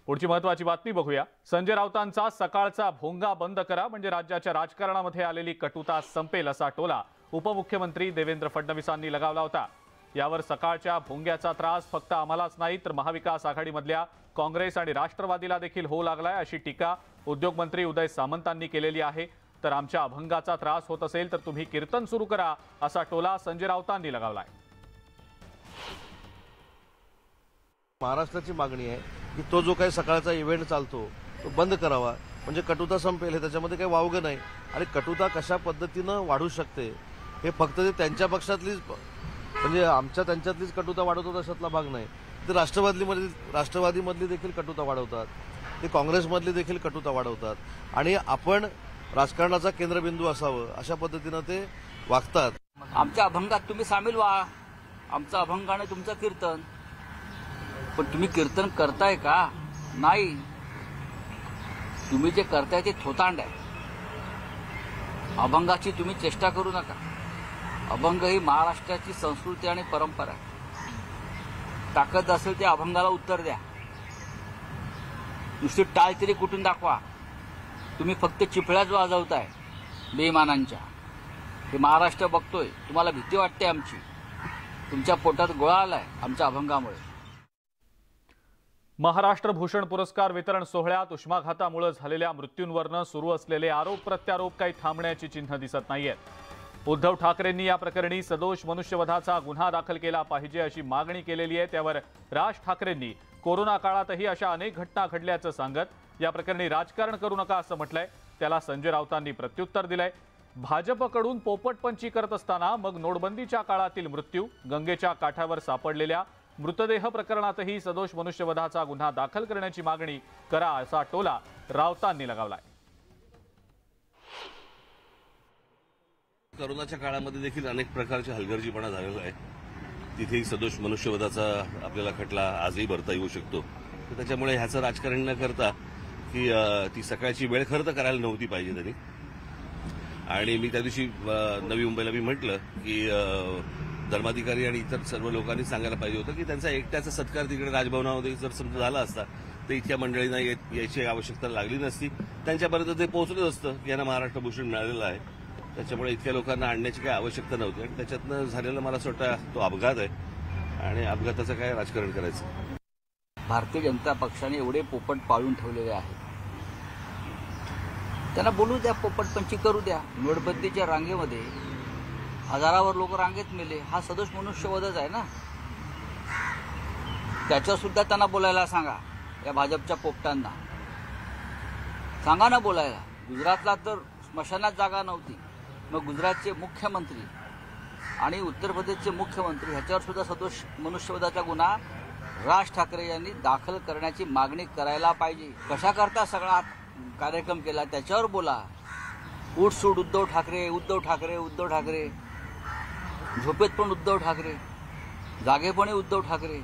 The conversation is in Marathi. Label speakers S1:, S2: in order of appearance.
S1: पुढची महत्त्वाची बातमी बघूया। संजय राऊतांचा सकाळचा भोंगा बंद करा म्हणजे राज्याच्या राजकारणामध्ये आलेली कटुता संपेल असा टोला उपमुख्यमंत्री देवेंद्र फडणवीसांनी लगावला होता। यावर सकाळच्या भोंग्याचा त्रास फक्त आम्हालाच नाही तर महाविकास आघाडीमधल्या काँग्रेस आणि राष्ट्रवादीला देखील होऊ लागलाय अशी टीका उद्योगमंत्री उदय सामंतांनी केलेली आहे। तर आमच्या अभंगाचा त्रास होत असेल तर तुम्ही कीर्तन सुरू करा असा टोला संजय राऊतांनी लगावलाय।
S2: महाराष्ट्राची मागणी आहे की तो जो काही सकाळचा इव्हेंट चालतो तो बंद करावा म्हणजे कटुता संपेल। हे त्याच्यामध्ये काही वावगं नाही आणि कटुता कशा पद्धतीनं वाढू शकते हे फक्त ते त्यांच्या पक्षातलीच म्हणजे आमच्या त्यांच्यातलीच कटुता वाढवतात अशातला भाग नाही। ते राष्ट्रवादीमधली देखील कटुता वाढवतात, ते काँग्रेसमधली देखील कटुता वाढवतात आणि आपण राजकारणाचा केंद्रबिंदू असावं अशा पद्धतीनं ते वागतात।
S3: आमच्या अभंगात तुम्ही सामील व्हा, आमचा अभंग आणि तुमचं कीर्तन। पण तुम्ही कीर्तन करताय का? नाही, तुम्ही जे करताय ते थोतांड आहे। अभंगाची तुम्ही चेष्टा करू नका। अभंग ही महाराष्ट्राची संस्कृती आणि परंपरा आहे। ताकद असेल त्या अभंगाला उत्तर द्या, नुसती टाळ तरी कुठून दाखवा। तुम्ही फक्त चिपळ्याच वाजवताय बेईमानांच्या। हे महाराष्ट्र बघतोय, तुम्हाला भीती वाटते आमची, तुमच्या पोटात गोळा आलाय आमच्या अभंगामुळे।
S1: महाराष्ट्र भूषण पुरस्कार वितरण सोहळ्यात उष्माघातामुळे झालेल्या मृत्यूंवरनं सुरू असलेले आरोप प्रत्यारोप काही थांबण्याची चिन्ह दिसत नाहीयेत। उद्धव ठाकरेंनी या प्रकरणी सदोष मनुष्यवधाचा गुन्हा दाखल केला पाहिजे अशी मागणी केलेली आहे। त्यावर राज ठाकरेंनी कोरोना काळातही अशा अनेक घटना घडल्याचं सांगत या प्रकरणी राजकारण करू नका असं म्हटलंय। त्याला संजय राऊतांनी प्रत्युत्तर दिलंय। भाजपकडून पोपटपंची करत असताना मग नोटबंदीच्या काळातील मृत्यू, गंगेच्या काठावर सापडलेल्या मृतदेह प्रकरणातही सदोष मनुष्यवधाचा गुन्हा दाखल करण्याची मागणी करा असा टोला राऊतांनी लगावलाय।
S4: कोरोनाच्या काळामध्ये देखील अनेक प्रकारचे हलगर्जीपणा झालेला आहे। तिथेही सदोष मनुष्यवधाचा आपल्याला खटला आजही भरता येऊ शकतो। त्याच्यामुळे ह्याचं राजकारण न करता की ती सकाळची वेळ खरं तर करायला नव्हती पाहिजे त्यांनी। आणि मी त्या दिवशी नवी मुंबईला मी म्हटलं की धर्माधिकारी आणि इतर सर्व लोकांनी सांगायला पाहिजे होतं की त्यांचा एकट्याचा सत्कार तिकडे राजभवनामध्ये जर समजा झाला असता तर इतक्या मंडळींना यायची आवश्यकता लागली नसती। त्यांच्यापर्यंत ते पोहोचलं असतं की यांना महाराष्ट्र भूषण मिळालेलं आहे। त्याच्यामुळे इतक्या लोकांना आणण्याची काही आवश्यकता नव्हती आणि त्याच्यातनं झालेला मला असं वाटतं तो अपघात आहे आणि अपघाताचं काय राजकारण करायचं।
S3: भारतीय जनता पक्षाने एवढे पोपट पाळून ठेवलेले आहेत, त्यांना बोलू द्या, पोपटपंची करू द्या। नोटबंदीच्या रांगेमध्ये हजारावर लोक रांगेत मेले, हा सदोष मनुष्यवधच आहे ना। त्याच्यावर सुद्धा त्यांना बोलायला सांगा, या भाजपच्या पोपटांना सांगा ना बोलायला। गुजरातला तर स्मशानात जागा नव्हती, मग गुजरातचे मुख्यमंत्री आणि उत्तर प्रदेशचे मुख्यमंत्री ह्याच्यावर सुद्धा सदोष मनुष्यवधाचा गुन्हा राज ठाकरे यांनी दाखल करण्याची मागणी करायला पाहिजे। कशा करता सगळा कार्यक्रम केला त्याच्यावर बोला। उठसूट उद्धव ठाकरे उद्धव ठाकरे उद्धव ठाकरे, झोपेत पण उद्धव ठाकरे, जागेपणी उद्धव ठाकरे।